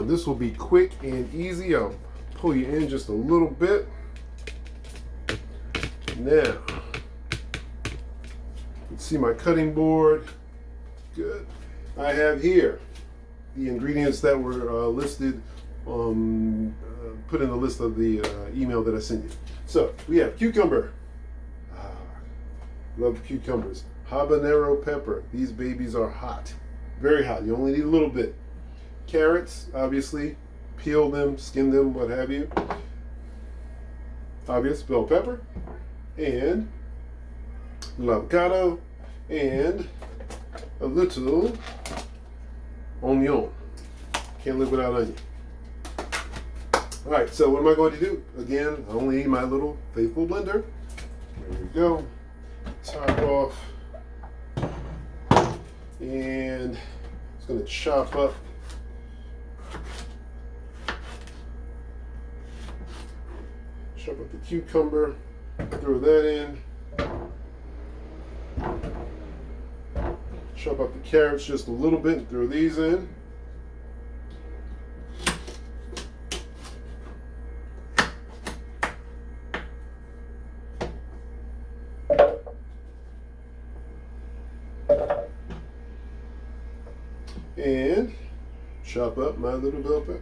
This will be quick and easy. I'll pull you in just a little bit. Now, let's see my cutting board. Good. I have here the ingredients that were listed, put in the list of the email that I sent you. So we have cucumber. Love cucumbers. Habanero pepper. These babies are hot. Very hot. You only need a little bit. Carrots, obviously. Peel them, skin them, what have you. Obvious. Bell pepper. And a little avocado. And a little onion. Can't live without onion. Alright, so what am I going to do? Again, I only need my little faithful blender. There we go. Top off. And it's going to chop up the cucumber, throw that in. Chop up the carrots just a little bit and throw these in. And chop up my little bell pepper.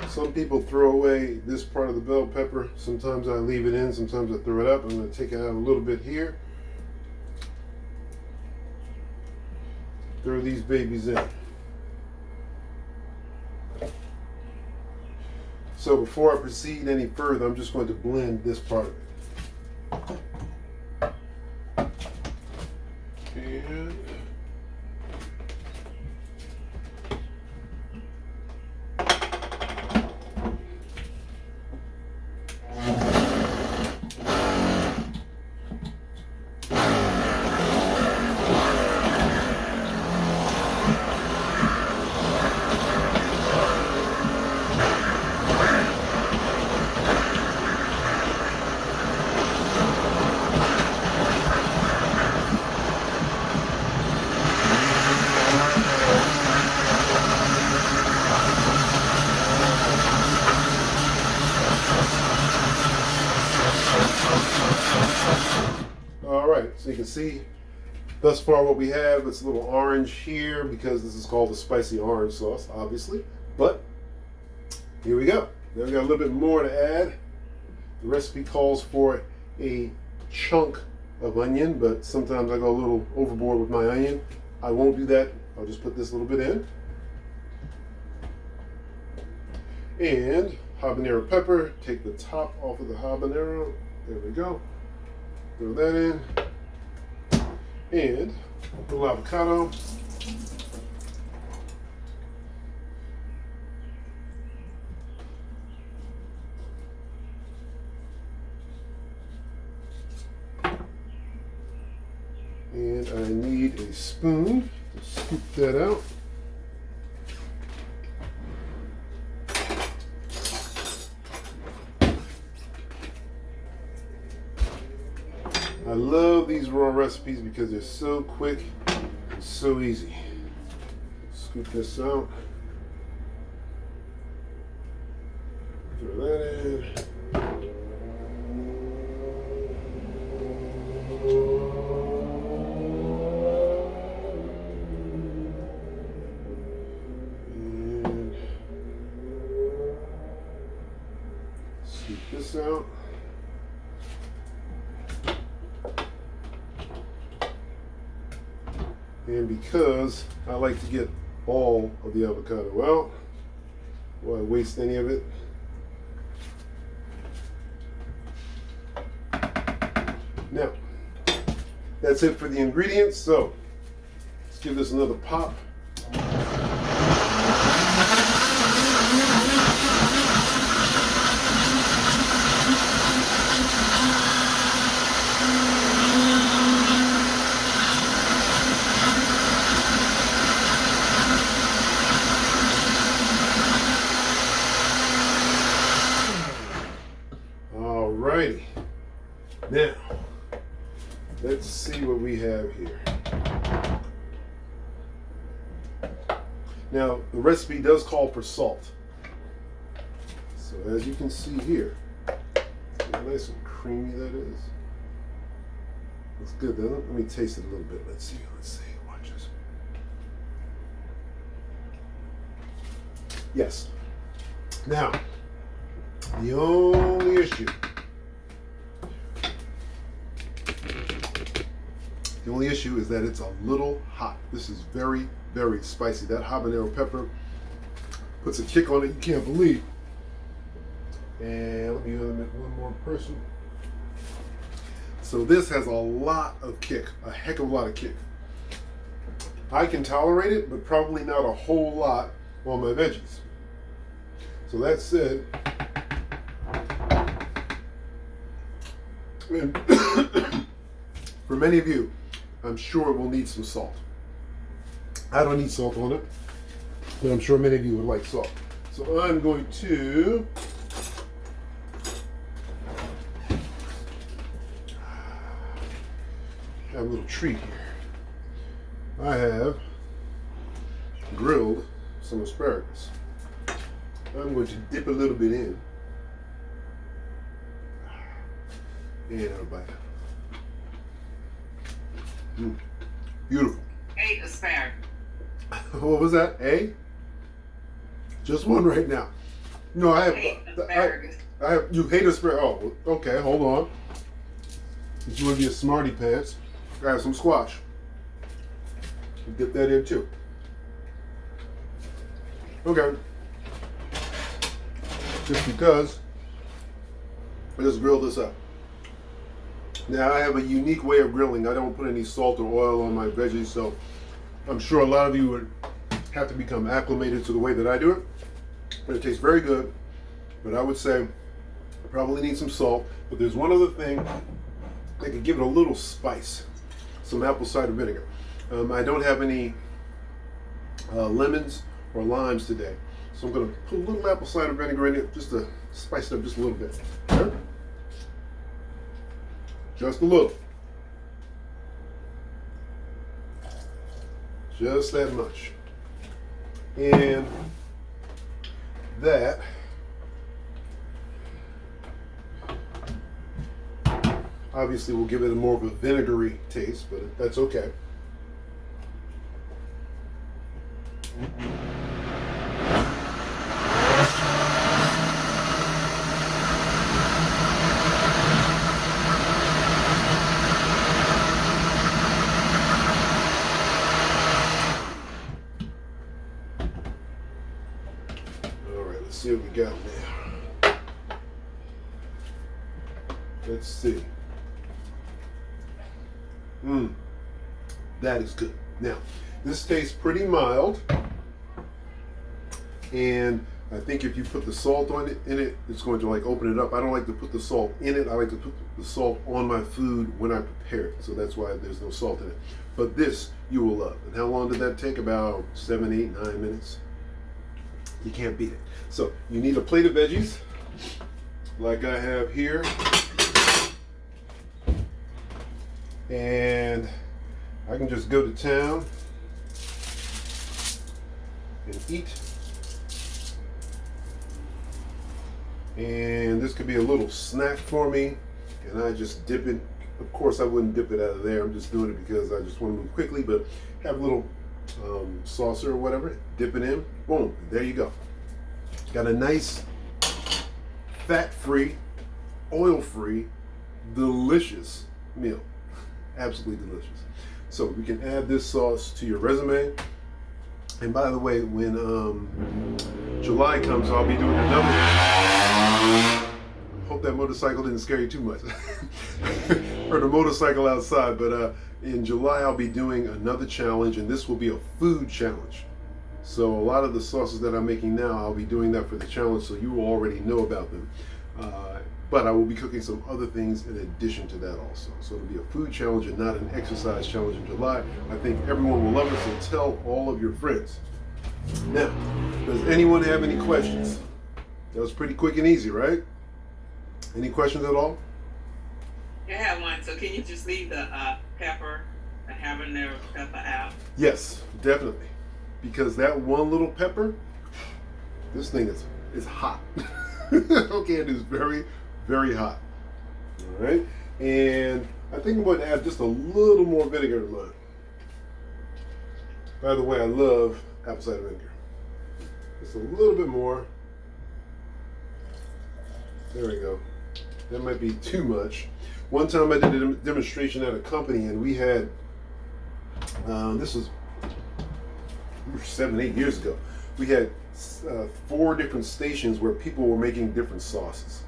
Some people throw away this part of the bell pepper. Sometimes I leave it in, sometimes I throw it up. I'm going to take it out a little bit here. Throw these babies in. So before I proceed any further, I'm just going to blend this part of it. And so you can see thus far what we have. It's a little orange here because this is called the spicy orange sauce, obviously. But here we go. Then we got a little bit more to add. The recipe calls for a chunk of onion, but sometimes I go a little overboard with my onion. I won't do that. I'll just put this little bit in. And habanero pepper. Take the top off of the habanero. There we go. Throw that in. And a little avocado. And I need a spoon to scoop that out. I love these raw recipes because they're so quick and so easy. Scoop this out. Throw that in. And scoop this out. And because I like to get all of the avocado out, will I waste any of it? Now, that's it for the ingredients. So let's give this another pop. Now, the recipe does call for salt. So as you can see here, how nice and creamy that is. Looks good, doesn't it? Let me taste it a little bit. Let's see. Watch this. Yes. Now, the only issue is that it's a little hot. This is very, very spicy. That habanero pepper puts a kick on it you can't believe. And let me limit one more person. So this has a lot of kick, a heck of a lot of kick. I can tolerate it, but probably not a whole lot on my veggies. So that said, and for many of you, I'm sure it will need some salt. I don't need salt on it, but I'm sure many of you would like salt. So I'm going to have a little treat here. I have grilled some asparagus. I'm going to dip a little bit in and have a bite. Beautiful. 8 asparagus. What was that? A? Just one right now. No, I have. Asparagus. I have. You hate asparagus? Oh, okay. Hold on. If you want to be a smarty pants, I have some squash. Dip that in too. Okay. Just because I just grilled this up. Now I have a unique way of grilling. I don't put any salt or oil on my veggies, so I'm sure a lot of you would have to become acclimated to the way that I do it. But it tastes very good. But I would say I probably need some salt. But there's one other thing that could give it a little spice. Some apple cider vinegar. I don't have any lemons or limes today. So I'm going to put a little apple cider vinegar in it just to spice it up just a little bit. Okay? Just a little. Just that much. And that obviously will give it a more of a vinegary taste, but that's okay. Let's see what we got now. Let's see. That is good. Now, this tastes pretty mild. And I think if you put the salt in it, it's going to like open it up. I don't like to put the salt in it. I like to put the salt on my food when I prepare it. So that's why there's no salt in it. But this you will love. And how long did that take? About 7, 8, 9 minutes. You can't beat it. So you need a plate of veggies like I have here. And I can just go to town and eat. And this could be a little snack for me. And I just dip it. Of course, I wouldn't dip it out of there. I'm just doing it because I just want to move quickly. But have a little saucer or whatever. Dip it in. Boom. There you go. Got a nice, fat-free, oil-free, delicious meal. Absolutely delicious. So we can add this sauce to your resume. And by the way, when July comes, I'll be doing another. Hope that motorcycle didn't scare you too much. Heard a motorcycle outside, but in July I'll be doing another challenge, and this will be a food challenge. So a lot of the sauces that I'm making now, I'll be doing that for the challenge, so you will already know about them. But I will be cooking some other things in addition to that also. So it'll be a food challenge and not an exercise challenge in July. I think everyone will love it, so tell all of your friends. Now, does anyone have any questions? That was pretty quick and easy, right? Any questions at all? I have one. So can you just leave the pepper, the habanero pepper out? Yes, definitely. because that one little pepper, this thing is hot. Okay, it is very, very hot. All right, and I think I'm going to add just a little more vinegar to mine. By the way, I love apple cider vinegar. Just a little bit more. There we go. That might be too much. One time I did a demonstration at a company, and we had, this was 7, 8 years ago. We had 4 different stations where people were making different sauces.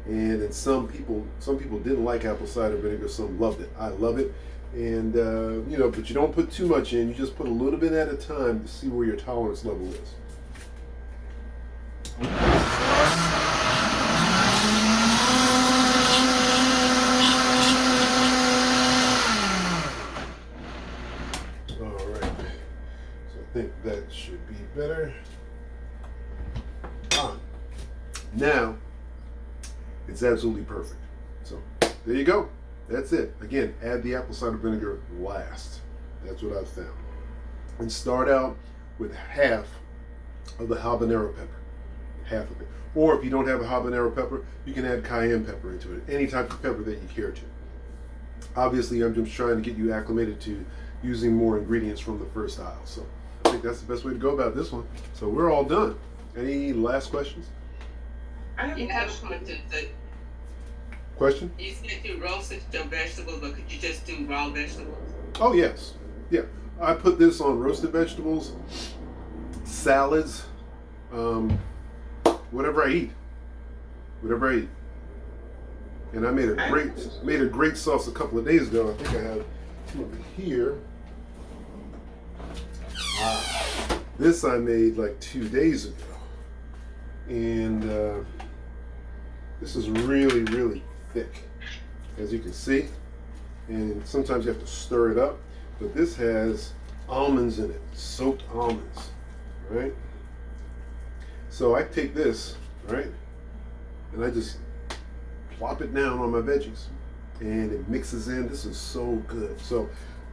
And some people didn't like apple cider vinegar, some loved it. I love it. And, but you don't put too much in. You just put a little bit at a time to see where your tolerance level is. All right. So I think that should be better. Now, it's absolutely perfect. So there you go. That's it. Again, add the apple cider vinegar last. That's what I've found. And start out with half of the habanero pepper. Half of it. Or if you don't have a habanero pepper, you can add cayenne pepper into it. Any type of pepper that you care to. Obviously, I'm just trying to get you acclimated to using more ingredients from the first aisle. So I think that's the best way to go about this one. So we're all done. Any last questions? I have a Question? You said you roasted your vegetables, but could you just do raw vegetables? Oh, yes. Yeah. I put this on roasted vegetables, salads, whatever I eat. Whatever I eat. And I made a great sauce a couple of days ago. I think I have some over here. This I made like 2 days ago. And this is really, really thick, as you can see. And sometimes you have to stir it up. But this has almonds in it, soaked almonds, right? So I take this, right, and I just plop it down on my veggies, and it mixes in. This is so good. So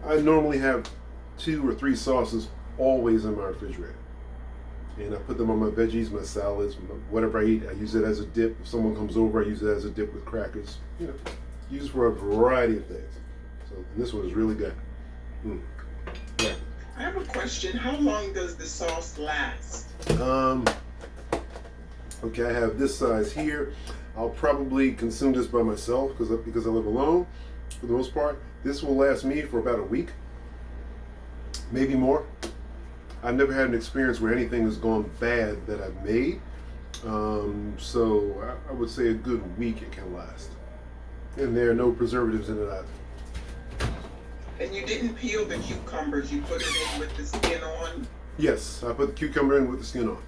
I normally have 2 or 3 sauces always in my refrigerator. And I put them on my veggies, my salads, whatever I eat. I use it as a dip. If someone comes over, I use it as a dip with crackers. Used for a variety of things. So and this one is really good. Yeah. I have a question. How long does the sauce last? Okay, I have this size here. I'll probably consume this by myself because I live alone for the most part. This will last me for about a week, maybe more. I've never had an experience where anything has gone bad that I've made. So I would say a good week it can last. And there are no preservatives in it either. And you didn't peel the cucumbers, you put it in with the skin on? Yes, I put the cucumber in with the skin on.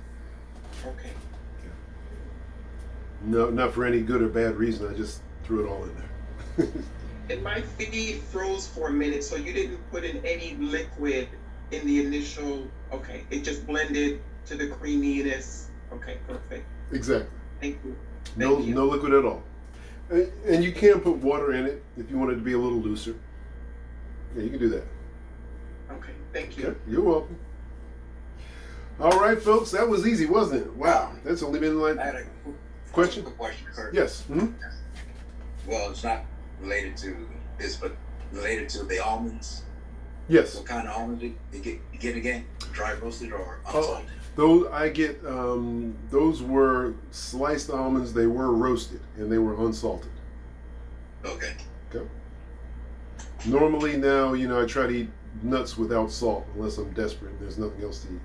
Okay. No, not for any good or bad reason. I just threw it all in there. And my feed froze for a minute, so you didn't put in any liquid in the initial, okay, it just blended to the creaminess. Okay, perfect. Exactly. Thank you. No liquid at all. And you can put water in it if you want it to be a little looser. Yeah, you can do that. Okay, thank you. Okay, you're welcome. All right, folks, that was easy, wasn't it? Wow, that's only been like... I had a Question? quick question, Kirk. Yes. Mm-hmm. Well, it's not related to this, but related to the almonds. Yes. What kind of almonds you get again? Dry roasted or unsalted? Those I get. Those were sliced almonds. They were roasted and they were unsalted. Okay. Okay. Normally now, I try to eat nuts without salt unless I'm desperate and there's nothing else to eat.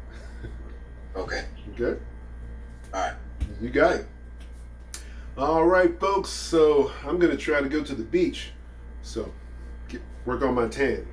Okay. Okay. All right. You got it. All right, folks. So I'm gonna try to go to the beach. So work on my tan.